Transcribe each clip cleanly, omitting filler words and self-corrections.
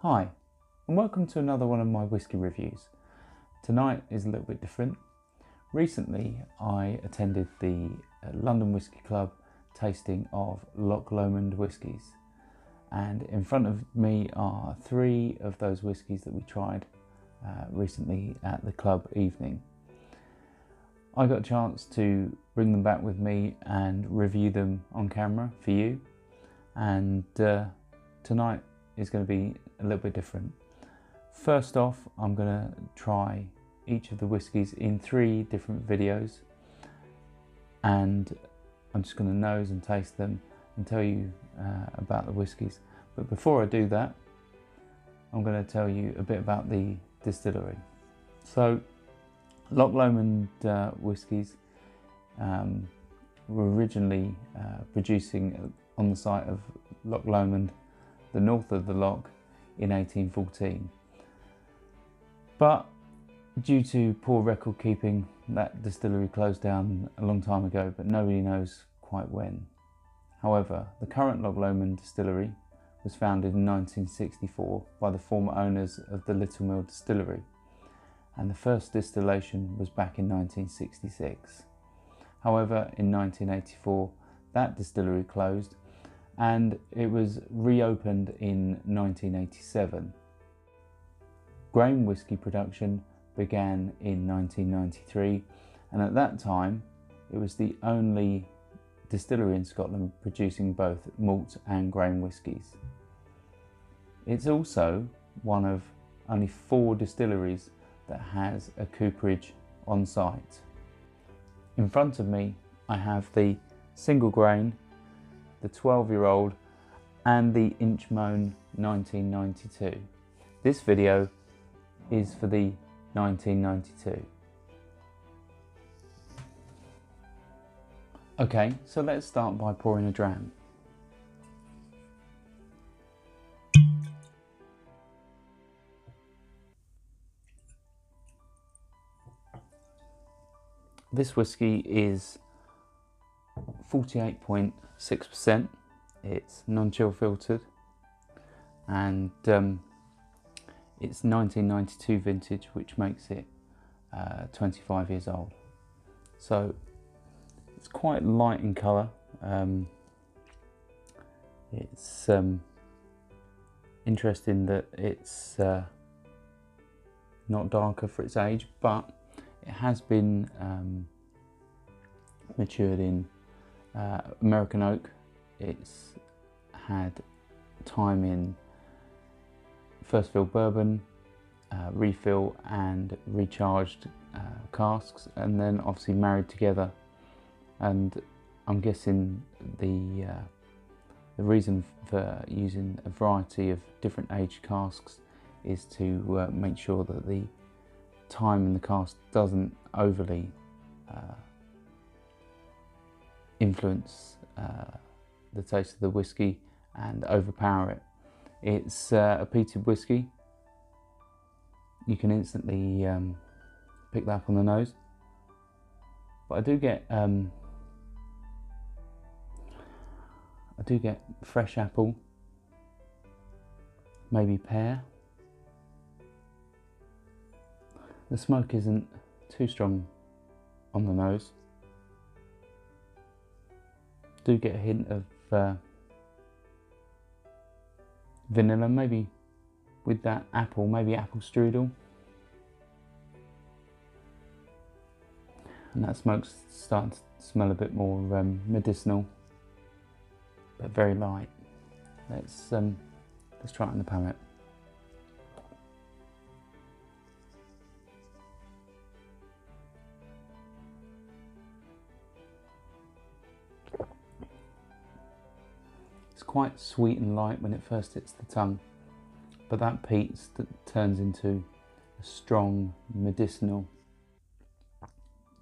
Hi, and welcome to another one of my whisky reviews. Tonight is a little bit different. Recently I attended the London Whisky Club tasting of Loch Lomond Whiskies, and in front of me are three of those whiskies that we tried recently at the club evening. I got a chance to bring them back with me and review them on camera for you, and tonight is going to be a little bit different. First off, I'm going to try each of the whiskies in three different videos, and I'm just going to nose and taste them and tell you about the whiskies. But before I do that, I'm going to tell you a bit about the distillery. So Loch Lomond Whiskies were originally producing on the site of Loch Lomond, the north of the loch, in 1814. But due to poor record keeping, that distillery closed down a long time ago, but nobody knows quite when. However, the current Loch Lomond distillery was founded in 1964 by the former owners of the Little Mill distillery, and the first distillation was back in 1966. However, in 1984, that distillery closed and it was reopened in 1987. Grain whisky production began in 1993, and at that time it was the only distillery in Scotland producing both malt and grain whiskies. It's also one of only 4 distilleries that has a cooperage on site. In front of me I have the single grain, the 12-year-old and the Inchmoan 1992. This video is for the 1992. Okay, so let's start by pouring a dram. This whisky is 48.6%. It's non-chill filtered, and it's 1992 vintage, which makes it 25 years old. So it's quite light in colour. It's interesting that it's not darker for its age, but it has been matured in American oak. It's had time in first fill bourbon, refill and recharged casks, and then obviously married together. And I'm guessing the reason for using a variety of different aged casks is to make sure that the time in the cask doesn't overly influence the taste of the whisky and overpower it. It's a peated whisky. You can instantly pick that up on the nose, but I do get fresh apple, maybe pear. The smoke isn't too strong on the nose. Do get a hint of vanilla, maybe with that apple, maybe apple strudel. And that smoke's starting to smell a bit more medicinal, but very light. Let's try it on the palate. It's quite sweet and light when it first hits the tongue, but that peat turns into a strong medicinal,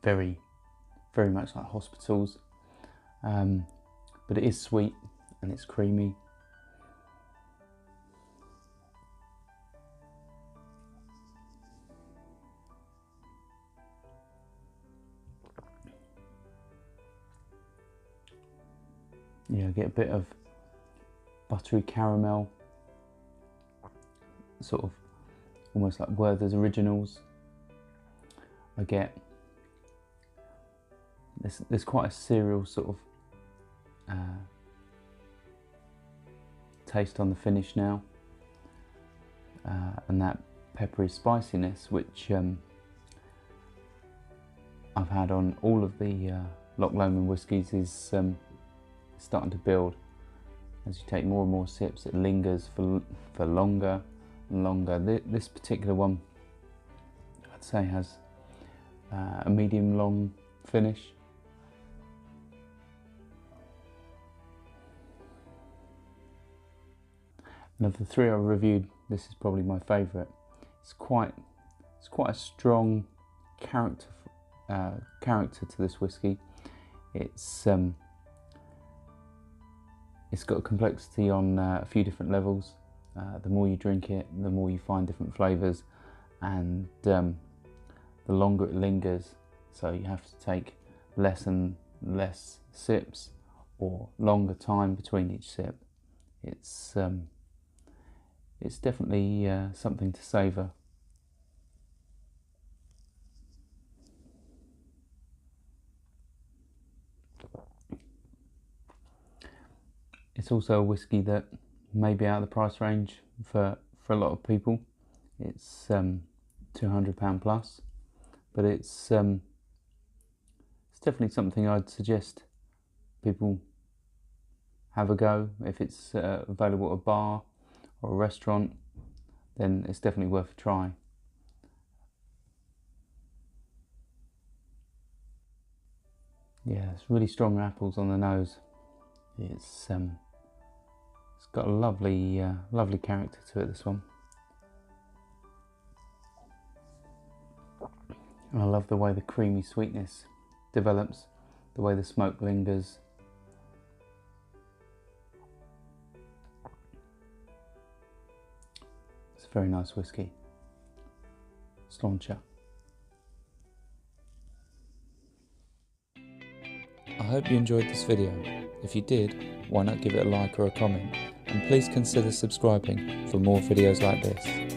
very much like hospitals, but it is sweet and it's creamy. Yeah, I get a bit of buttery caramel, sort of almost like Werther's Originals. I get there's quite a cereal sort of taste on the finish now, and that peppery spiciness which I've had on all of the Loch Lomond whiskies is starting to build. As you take more and more sips, it lingers for longer and longer. This particular one, I'd say, has a medium long finish. And of the three I've reviewed, this is probably my favourite. It's quite a strong character to this whiskey. It's got a complexity on a few different levels. The more you drink it, the more you find different flavours, and the longer it lingers. So you have to take less and less sips, or longer time between each sip. It's definitely something to savour. It's also a whiskey that may be out of the price range for a lot of people. It's £200 plus, but it's definitely something I'd suggest people have a go. If it's available at a bar or a restaurant, then it's definitely worth a try. Yeah, it's really strong apples on the nose. It's got a lovely character to it, this one. And I love the way the creamy sweetness develops, the way the smoke lingers. It's a very nice whiskey. Slauncher. I hope you enjoyed this video. If you did, why not give it a like or a comment, and please consider subscribing for more videos like this.